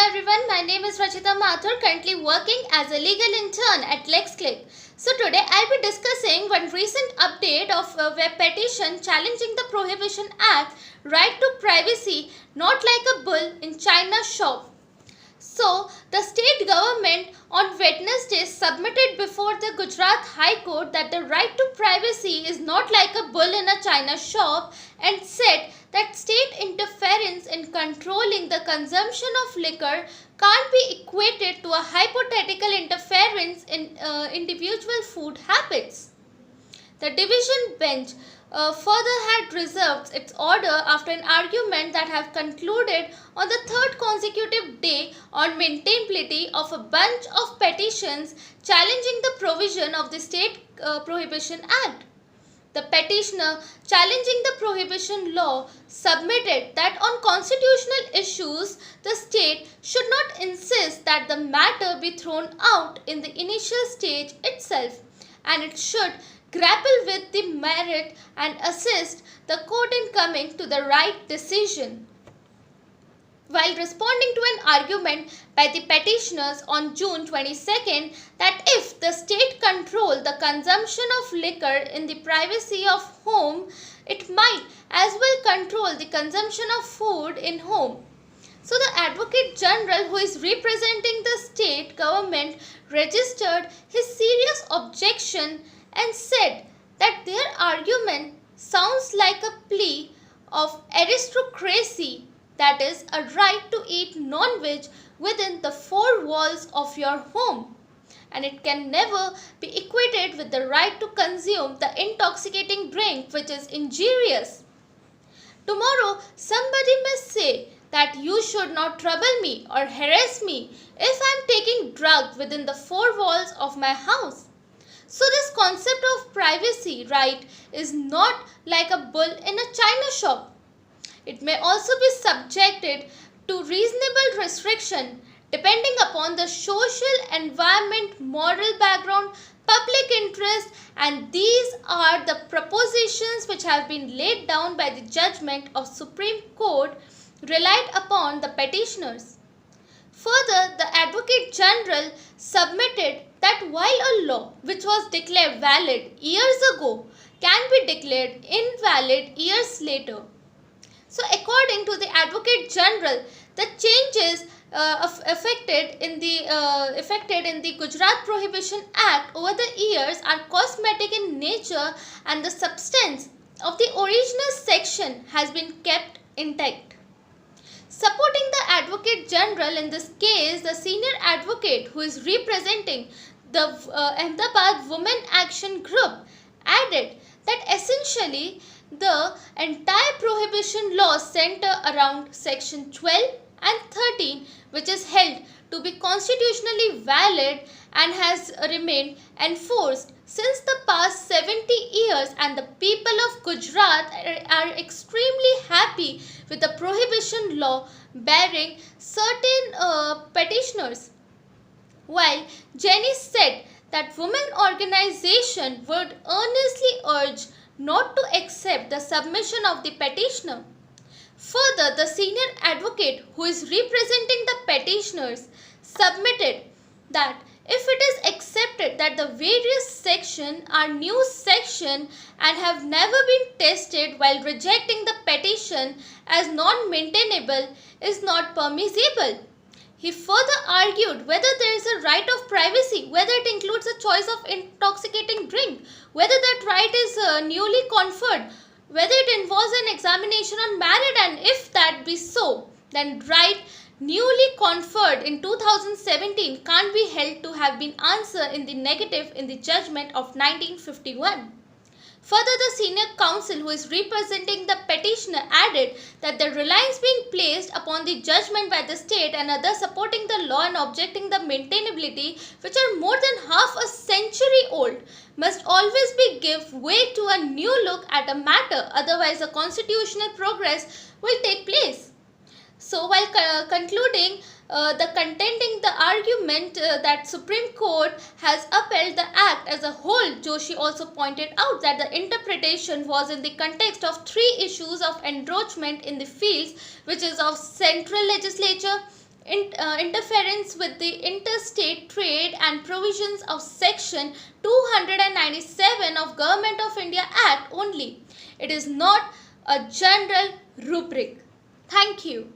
everyone, my name is Rachita, currently working as a legal intern at LEXCLIQ. So today I'll be discussing one recent update of a web petition challenging the Prohibition Act, right to privacy, not like a bull in China shop. So, the state government on Wednesday submitted before the Gujarat High Court that the right to privacy is not like a bull in a China shop and said that state interference in controlling the consumption of liquor can't be equated to a hypothetical interference in individual food habits. The division bench further had reserved its order after an argument that have concluded on the third consecutive day on maintainability of a bunch of petitions challenging the provision of the State Prohibition Act. The petitioner challenging the prohibition law submitted that on constitutional issues, the state should not insist that the matter be thrown out in the initial stage itself, and it should grapple with the merit and assist the court in coming to the right decision. While responding to an argument by the petitioners on June 22nd that if the state controlled the consumption of liquor in the privacy of home, it might as well control the consumption of food in home. So the Advocate General, who is representing the state government, registered his serious objection and said that their argument sounds like a plea of aristocracy, that is, a right to eat non-veg within the four walls of your home, and it can never be equated with the right to consume the intoxicating drink which is injurious. Tomorrow, somebody may say that you should not trouble me or harass me if I am taking drugs within the four walls of my house. So this concept of privacy right is not like a bull in a china shop. It may also be subjected to reasonable restriction depending upon the social, environment, moral background, public interest, and these are the propositions which have been laid down by the judgment of Supreme Court relied upon the petitioners. Further, the Advocate General submitted that while a law which was declared valid years ago can be declared invalid years later. So according to the Advocate General, the changes affected in the Gujarat Prohibition Act over the years are cosmetic in nature and the substance of the original section has been kept intact. Supporting the Advocate General in this case, the senior advocate who is representing the Ahmedabad Women Action Group added that essentially the entire prohibition law center around section 12 and 13, which is held to be constitutionally valid and has remained enforced since the past 70 years, and the people of Gujarat are extremely happy with the prohibition law bearing certain petitioners. While Jenny said that women organization would earnestly urge not to accept the submission of the petitioner. Further, the senior advocate who is representing the petitioners submitted that if it is accepted that the various sections are new sections and have never been tested while rejecting the petition as non-maintainable is not permissible. He further argued whether there is a right of privacy, whether it includes a choice of intoxicating drink, whether that right is newly conferred, whether it involves an examination on merit, and if that be so, then right newly conferred in 2017 can't be held to have been answered in the negative in the judgment of 1951. Further, the senior counsel who is representing the petitioner added that the reliance being placed upon the judgment by the state and others supporting the law and objecting the maintainability, which are more than half a century old, must always be give way to a new look at a matter, otherwise a constitutional progress will take place. So while concluding the contending the argument that Supreme Court has upheld the act as a whole, Joshi also pointed out that the interpretation was in the context of three issues of encroachment in the fields, which is of central legislature, interference with the interstate trade and provisions of Section 297 of Government of India Act only. It is not a general rubric. Thank you.